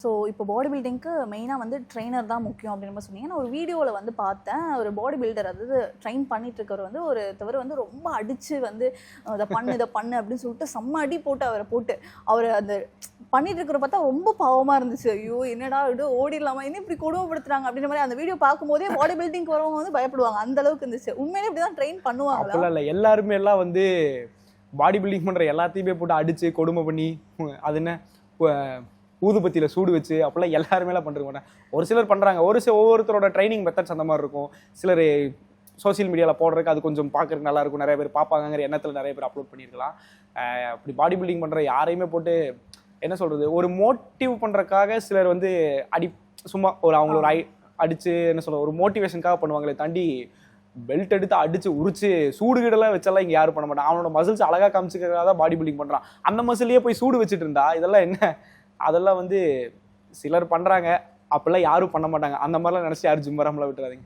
So இப்போ பாடி பில்டிங்க்கு மெயினாக வந்து ட்ரெயினர் தான் முக்கியம் அப்படின்னு மாதிரி சொன்னீங்க. நான் ஒரு வீடியோவில் வந்து பார்த்தேன், ஒரு பாடி பில்டர் அதாவது ட்ரெயின் பண்ணிட்டு இருக்கவர் வந்து ஒருத்தவர் வந்து ரொம்ப அடித்து வந்து இதை பண்ணு அப்படின்னு சொல்லிட்டு செம்ம அடி போட்டு அவரை போட்டு அவர் அந்த பண்ணிட்டு இருக்கிற பார்த்தா ரொம்ப பாவமாக இருந்துச்சு. ஐயோ என்னடா இது ஓடிடலாமா, என்ன இப்படி கொடுமைப்படுத்துறாங்க அப்படின்ற மாதிரி அந்த வீடியோ பார்க்கும்போதே பாடி பில்டிங் வரவங்க வந்து பயப்படுவாங்க, அந்த அளவுக்கு இருந்துச்சு. உண்மையிலே இப்படி தான் ட்ரெயின் பண்ணுவாங்க? இல்லை, எல்லாருமே எல்லாம் வந்து பாடி பில்டிங் பண்ணுற எல்லாத்தையுமே போட்டு அடித்து கொடுமை பண்ணி அது என்ன ஊதுபத்தியில் சூடு வச்சு அப்போல்லாம் எல்லாருமே எல்லாம் பண்ணுற மாட்டேன். ஒரு சிலர் பண்ணுறாங்க, ஒவ்வொருத்தரோட ட்ரைனிங் மெத்தட்ஸ் அந்த மாதிரி இருக்கும். சிலர் சோசியல் மீடியாவில் போடுறதுக்கு அது கொஞ்சம் பார்க்குறதுக்கு நல்லாயிருக்கும், நிறைய பேர் பார்ப்பாங்கிற எண்ணத்தில் நிறைய பேர் அப்லோட் பண்ணியிருக்கலாம். அப்படி பாடி பில்டிங் பண்ணுற யாரையுமே போட்டு என்ன சொல்கிறது, ஒரு மோட்டிவ் பண்ணுறதுக்காக சிலர் வந்து சும்மா அவங்கள ஒரு அடித்து என்ன சொல்ல ஒரு மோட்டிவேஷனுக்காக பண்ணுவாங்களே தாண்டி பெல்ட் எடுத்து அடிச்சு உரிச்சு சூடு கிடலாம் வச்செல்லாம் இங்கே யாரும் பண்ண மாட்டான். அவனோட மசில்ஸ் அழகாக காமிச்சிக்கிறதா தான் பாடி பில்டிங் பண்ணுறான். அந்த மசிலையே போய் சூடு வச்சுட்டு இருந்தா இதெல்லாம் என்ன? அதெல்லாம் வந்து சிலர் பண்ணுறாங்க, அப்பெல்லாம் யாரும் பண்ண மாட்டாங்க. அந்த மாதிரிலாம் நினச்சி யாரும் ஜிம் வராமலாம் விட்டுறாதீங்க.